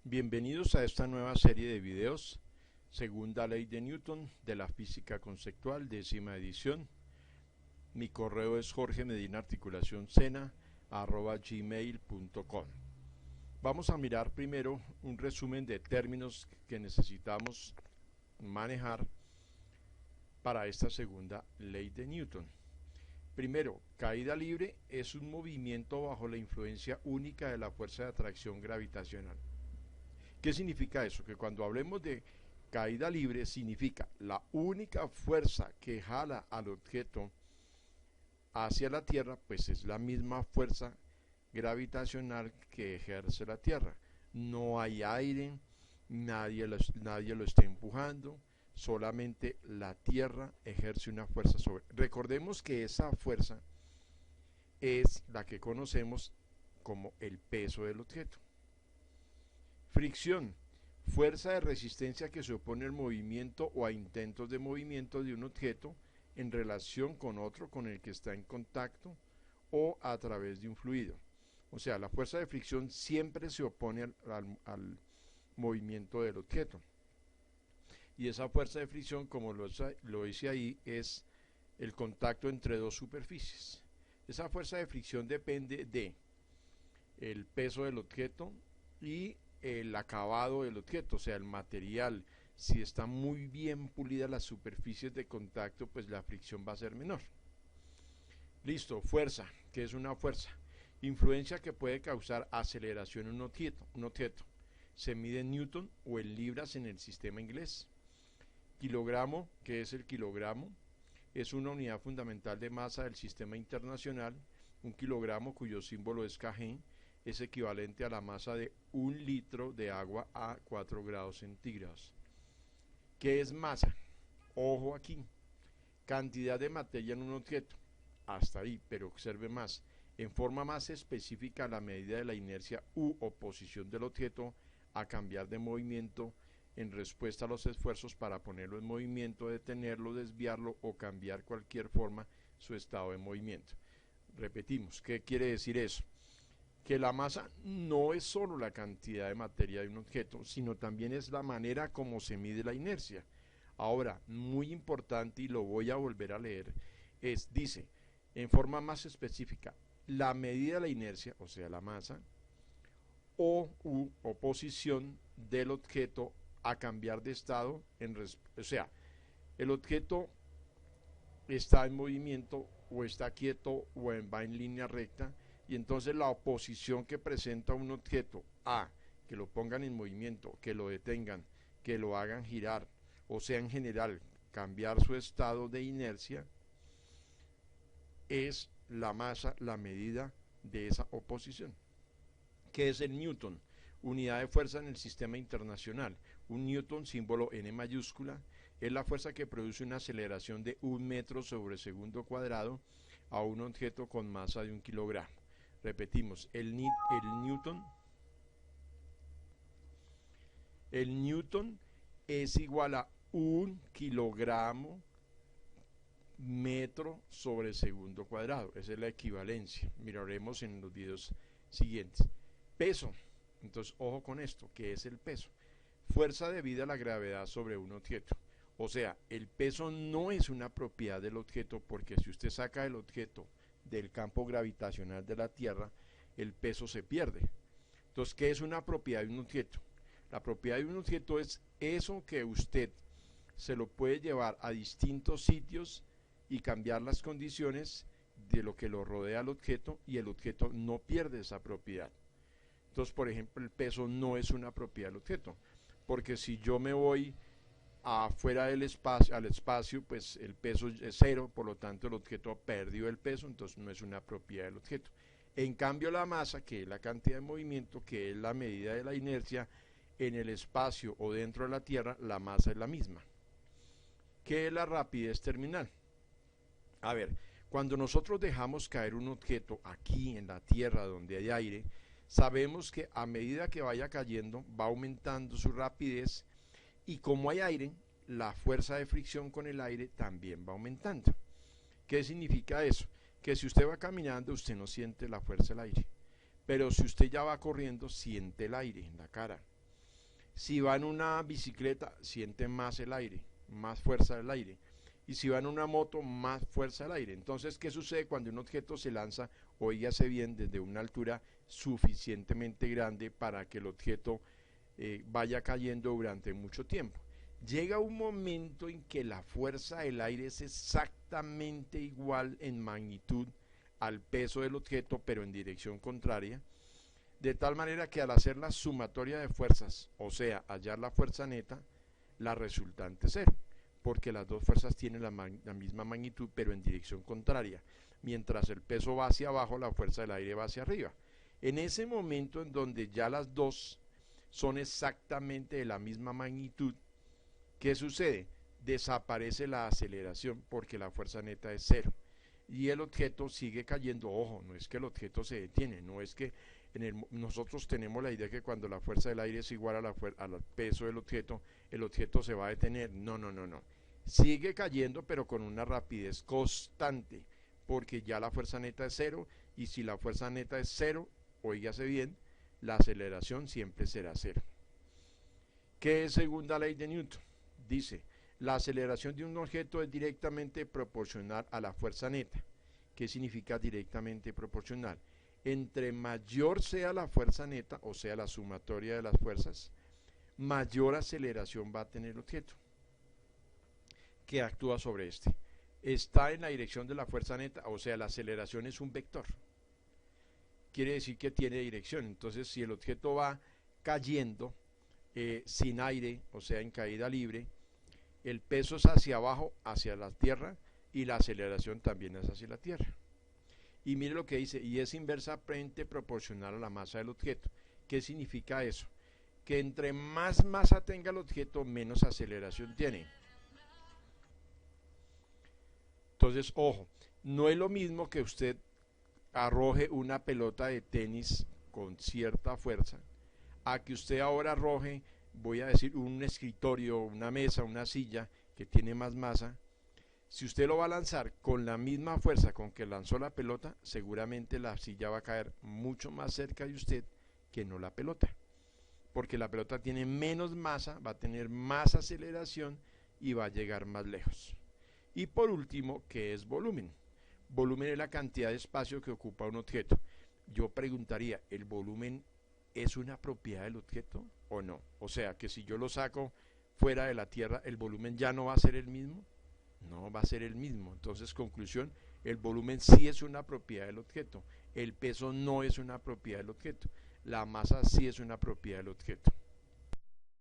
Bienvenidos a esta nueva serie de videos, segunda ley de Newton de la física conceptual, 10ª edición. Mi correo es jorgemedinarticulacionsena@gmail.com. Vamos a mirar primero un resumen de términos que necesitamos manejar para esta segunda ley de Newton. Primero, caída libre es un movimiento bajo la influencia única de la fuerza de atracción gravitacional. ¿Qué significa eso? Que cuando hablemos de caída libre significa la única fuerza que jala al objeto hacia la Tierra, pues es la misma fuerza gravitacional que ejerce la Tierra. No hay aire, nadie lo está empujando, solamente la Tierra ejerce una fuerza sobre. Recordemos que esa fuerza es la que conocemos como el peso del objeto. Fricción, fuerza de resistencia que se opone al movimiento o a intentos de movimiento de un objeto en relación con otro con el que está en contacto o a través de un fluido. O sea, la fuerza de fricción siempre se opone al movimiento del objeto. Y esa fuerza de fricción, como lo dice ahí, es el contacto entre dos superficies. Esa fuerza de fricción depende de el peso del objeto y el acabado del objeto, o sea, el material. Si está muy bien pulida las superficies de contacto, pues la fricción va a ser menor. Listo, fuerza. ¿Qué es una fuerza? Influencia que puede causar aceleración en un objeto. Se mide en newton o en libras en el sistema inglés. Kilogramo, ¿qué es el kilogramo? Es una unidad fundamental de masa del sistema internacional. Un kilogramo, cuyo símbolo es kg, es equivalente a la masa de 1 litro de agua a 4 grados centígrados. ¿Qué es masa? Ojo aquí, cantidad de materia en un objeto, hasta ahí, pero observe más, en forma más específica la medida de la inercia u oposición del objeto a cambiar de movimiento en respuesta a los esfuerzos para ponerlo en movimiento, detenerlo, desviarlo o cambiar cualquier forma su estado de movimiento. Repetimos, ¿qué quiere decir eso? Que la masa no es solo la cantidad de materia de un objeto, sino también es la manera como se mide la inercia. Ahora, muy importante, y lo voy a volver a leer, dice, en forma más específica, la medida de la inercia, o sea, la masa, o oposición del objeto a cambiar de estado, o sea, el objeto está en movimiento, o está quieto, o va en línea recta, y entonces la oposición que presenta un objeto a que lo pongan en movimiento, que lo detengan, que lo hagan girar, o sea, en general, cambiar su estado de inercia, es la masa, la medida de esa oposición. ¿Qué es el newton? Unidad de fuerza en el sistema internacional. Un newton, símbolo N mayúscula, es la fuerza que produce una aceleración de 1 metro sobre segundo cuadrado a un objeto con masa de 1 kilogramo. Repetimos, el newton es igual a 1 kilogramo metro sobre segundo cuadrado. Esa es la equivalencia. Miraremos en los videos siguientes. Peso. Entonces, ojo con esto. ¿Qué es el peso? Fuerza debida a la gravedad sobre un objeto. O sea, el peso no es una propiedad del objeto, porque si usted saca el objeto del campo gravitacional de la Tierra, el peso se pierde. Entonces, ¿qué es una propiedad de un objeto? La propiedad de un objeto es eso que usted se lo puede llevar a distintos sitios y cambiar las condiciones de lo que lo rodea al objeto, y el objeto no pierde esa propiedad. Entonces, por ejemplo, el peso no es una propiedad del objeto, porque si yo me voy afuera del espacio, al espacio, pues el peso es cero, por lo tanto el objeto perdió el peso, entonces no es una propiedad del objeto. En cambio, la masa, que es la cantidad de movimiento, que es la medida de la inercia en el espacio o dentro de la Tierra, la masa es la misma. ¿Qué es la rapidez terminal? A ver, cuando nosotros dejamos caer un objeto aquí en la Tierra donde hay aire, sabemos que a medida que vaya cayendo va aumentando su rapidez, y como hay aire, la fuerza de fricción con el aire también va aumentando. ¿Qué significa eso? Que si usted va caminando, usted no siente la fuerza del aire, pero si usted ya va corriendo, siente el aire en la cara. Si va en una bicicleta, siente más el aire, más fuerza del aire. Y si va en una moto, más fuerza del aire. Entonces, ¿qué sucede cuando un objeto se lanza, oígase bien, desde una altura suficientemente grande para que el objeto vaya cayendo durante mucho tiempo? Llega un momento en que la fuerza del aire es exactamente igual en magnitud al peso del objeto, pero en dirección contraria, de tal manera que al hacer la sumatoria de fuerzas, o sea, hallar la fuerza neta, la resultante es cero, porque las dos fuerzas tienen la misma magnitud, pero en dirección contraria. Mientras el peso va hacia abajo, la fuerza del aire va hacia arriba. En ese momento en donde ya las dos son exactamente de la misma magnitud, ¿qué sucede? Desaparece la aceleración porque la fuerza neta es cero. Y el objeto sigue cayendo. Ojo, no es que el objeto se detiene, no es que nosotros tenemos la idea que cuando la fuerza del aire es igual al peso del el objeto se va a detener. No, no, no, no. Sigue cayendo, pero con una rapidez constante, porque ya la fuerza neta es cero, y si la fuerza neta es cero, oígase bien, la aceleración siempre será cero. ¿Qué es segunda ley de Newton? Dice, la aceleración de un objeto es directamente proporcional a la fuerza neta. ¿Qué significa directamente proporcional? Entre mayor sea la fuerza neta, o sea, la sumatoria de las fuerzas, mayor aceleración va a tener el objeto que actúa sobre este. Está en la dirección de la fuerza neta, o sea, la aceleración es un vector. Quiere decir que tiene dirección. Entonces, si el objeto va cayendo sin aire, o sea, en caída libre, el peso es hacia abajo, hacia la tierra, y la aceleración también es hacia la tierra. Y mire lo que dice, y es inversamente proporcional a la masa del objeto. ¿Qué significa eso? Que entre más masa tenga el objeto, menos aceleración tiene. Entonces, ojo, no es lo mismo que usted arroje una pelota de tenis con cierta fuerza, a que usted ahora arroje, voy a decir, un escritorio, una mesa, una silla que tiene más masa. Si usted lo va a lanzar con la misma fuerza con que lanzó la pelota, seguramente la silla va a caer mucho más cerca de usted que no la pelota, porque la pelota tiene menos masa, va a tener más aceleración y va a llegar más lejos. Y por último, ¿qué es volumen? Volumen es la cantidad de espacio que ocupa un objeto. Yo preguntaría, ¿el volumen es una propiedad del objeto o no? O sea, que si yo lo saco fuera de la Tierra, ¿el volumen ya no va a ser el mismo? No va a ser el mismo. Entonces, conclusión, el volumen sí es una propiedad del objeto. El peso no es una propiedad del objeto. La masa sí es una propiedad del objeto.